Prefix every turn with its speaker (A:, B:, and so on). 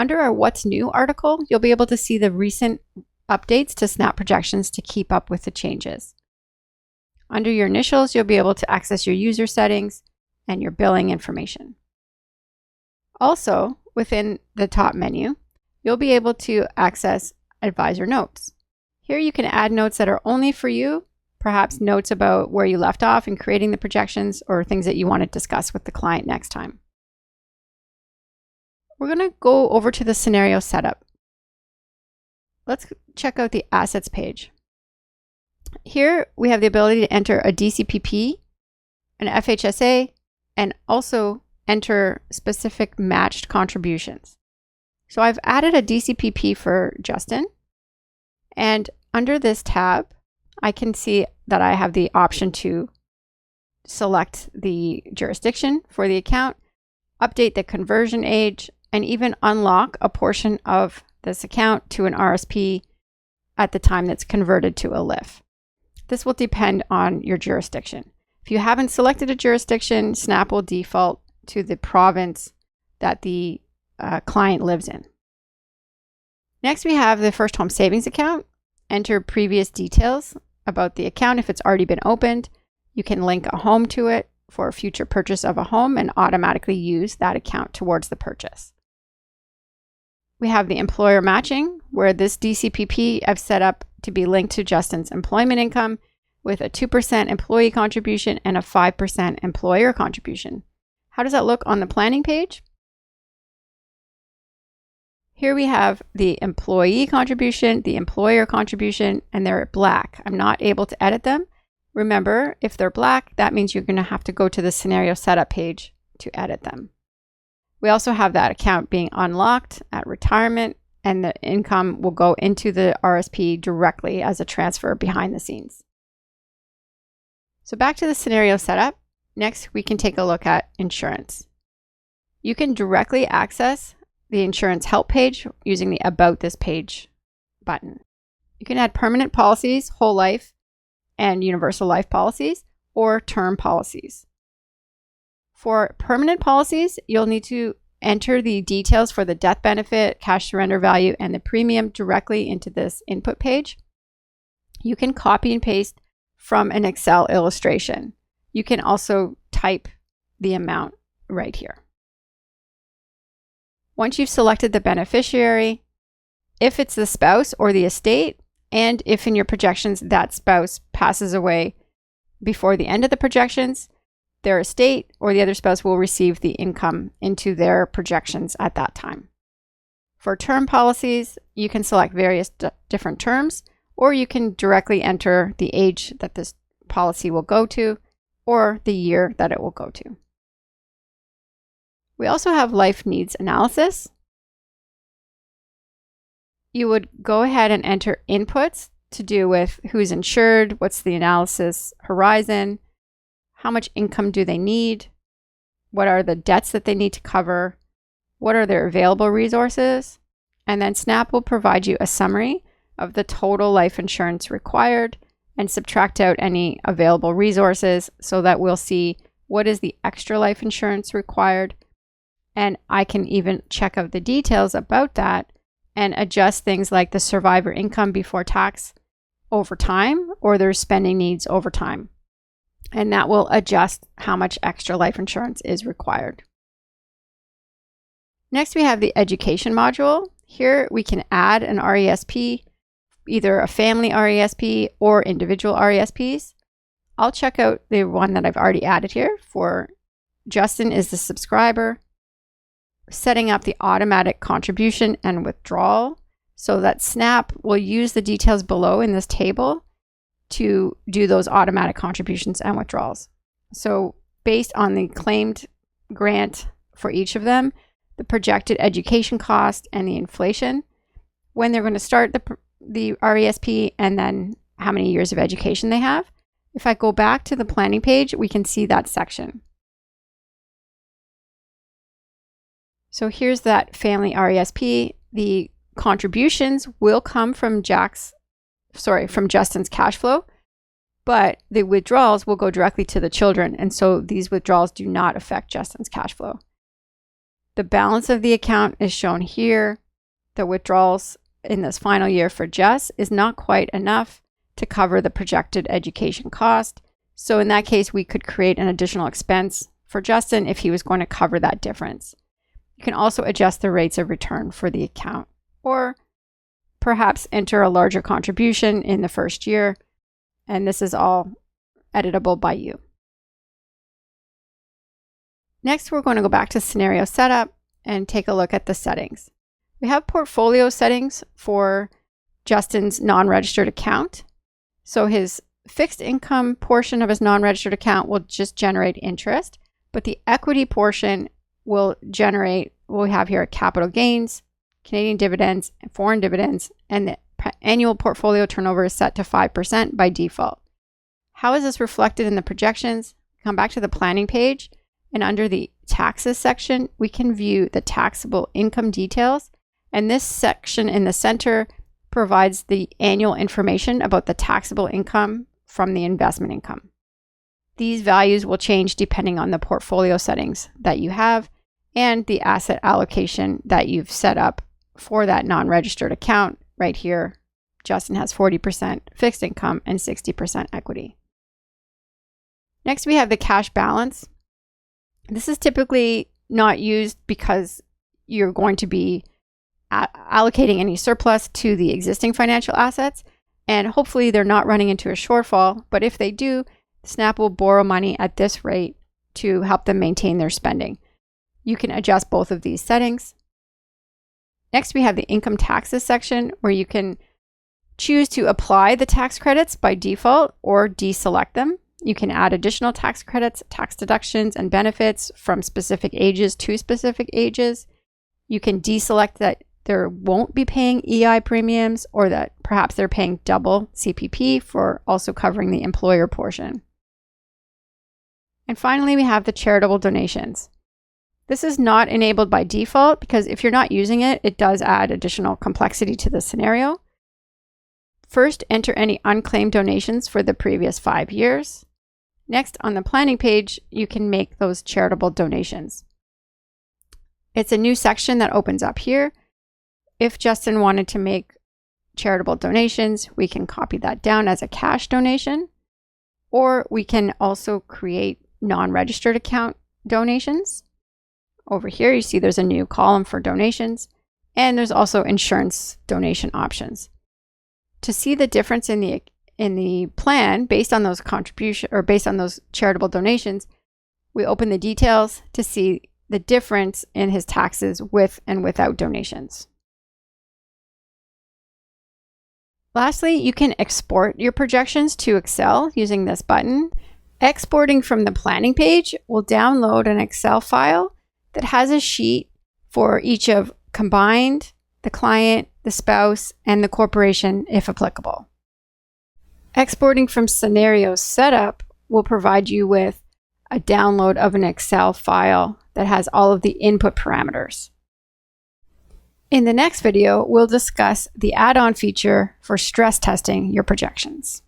A: Under our What's New article, you'll be able to see the recent updates to Snap projections to keep up with the changes. Under your initials, you'll be able to access your user settings and your billing information. Also, within the top menu, you'll be able to access Advisor Notes. Here you can add notes that are only for you, perhaps notes about where you left off in creating the projections or things that you want to discuss with the client next time. We're going to go over to the scenario setup. Let's check out the assets page. Here we have the ability to enter a DCPP, an FHSA, and also enter specific matched contributions. So I've added a DCPP for Justin, and under this tab, I can see that I have the option to select the jurisdiction for the account, update the conversion age, and even unlock a portion of this account to an RSP at the time that's converted to a LIF. This will depend on your jurisdiction. If you haven't selected a jurisdiction, Snap will default to the province that the client lives in. Next, we have the First Home Savings account. Enter previous details about the account if it's already been opened. You can link a home to it for a future purchase of a home and automatically use that account towards the purchase. We have the employer matching, where this DCPP I've set up to be linked to Justin's employment income with a 2% employee contribution and a 5% employer contribution. How does that look on the planning page? Here we have the employee contribution, the employer contribution, and they're black. I'm not able to edit them. Remember, if they're black, that means you're going to have to go to the scenario setup page to edit them. We also have that account being unlocked at retirement, and the income will go into the RSP directly as a transfer behind the scenes. So back to the scenario setup. Next, we can take a look at insurance. You can directly access the insurance help page using the About This Page button. You can add permanent policies, whole life, and universal life policies, or term policies. For permanent policies, you'll need to enter the details for the death benefit, cash surrender value, and the premium directly into this input page. You can copy and paste from an Excel illustration. You can also type the amount right here. Once you've selected the beneficiary, if it's the spouse or the estate, and if in your projections that spouse passes away before the end of the projections, their estate or the other spouse will receive the income into their projections at that time. For term policies, you can select various different terms, or you can directly enter the age that this policy will go to or the year that it will go to. We also have life needs analysis. You would go ahead and enter inputs to do with who's insured, what's the analysis horizon, how much income do they need, what are the debts that they need to cover, what are their available resources, and then Snap will provide you a summary of the total life insurance required and subtract out any available resources so that we'll see what is the extra life insurance required. And I can even check out the details about that and adjust things like the survivor income before tax over time or their spending needs over time. And that will adjust how much extra life insurance is required. Next, we have the education module. Here we can add an RESP, either a family RESP or individual RESPs. I'll check out the one that I've already added here for Justin is the subscriber, setting up the automatic contribution and withdrawal so that Snap will use the details below in this table to do those automatic contributions and withdrawals. So based on the claimed grant for each of them, the projected education cost and the inflation, when they're going to start the RESP, and then how many years of education they have. If I go back to the planning page, we can see that section. So here's that family RESP. The contributions will come from Justin's cash flow, but the withdrawals will go directly to the children. And so these withdrawals do not affect Justin's cash flow. The balance of the account is shown here. The withdrawals in this final year for Jess is not quite enough to cover the projected education cost. So in that case, we could create an additional expense for Justin if he was going to cover that difference. You can also adjust the rates of return for the account, or perhaps enter a larger contribution in the first year. And this is all editable by you. Next, we're going to go back to scenario setup and take a look at the settings. We have portfolio settings for Justin's non-registered account. So his fixed income portion of his non-registered account will just generate interest, but the equity portion will generate, we have here capital gains, Canadian dividends, and foreign dividends, and the annual portfolio turnover is set to 5% by default. How is this reflected in the projections? Come back to the planning page, and under the taxes section, we can view the taxable income details. And this section in the center provides the annual information about the taxable income from the investment income. These values will change depending on the portfolio settings that you have and the asset allocation that you've set up for that non-registered account. Right here, Justin has 40% fixed income and 60% equity. Next, we have the cash balance. This is typically not used because you're going to be allocating any surplus to the existing financial assets, and hopefully they're not running into a shortfall. But if they do, Snap will borrow money at this rate to help them maintain their spending. You can adjust both of these settings. Next, we have the income taxes section where you can choose to apply the tax credits by default or deselect them. You can add additional tax credits, tax deductions, and benefits from specific ages to specific ages. You can deselect that there won't be paying EI premiums, or that perhaps they're paying double CPP for also covering the employer portion. And finally, we have the charitable donations. This is not enabled by default because if you're not using it, it does add additional complexity to the scenario. First, enter any unclaimed donations for the previous 5 years. Next, on the planning page, you can make those charitable donations. It's a new section that opens up here. If Justin wanted to make charitable donations, we can copy that down as a cash donation, or we can also create non-registered account donations. Over here, you see there's a new column for donations, and there's also insurance donation options. To see the difference in the plan based on those contribution or based on those charitable donations, we open the details to see the difference in his taxes with and without donations. Lastly, you can export your projections to Excel using this button. Exporting from the planning page will download an Excel file that has a sheet for each of combined, the client, the spouse, and the corporation if applicable. Exporting from Scenario Setup will provide you with a download of an Excel file that has all of the input parameters. In the next video, we'll discuss the add-on feature for stress testing your projections.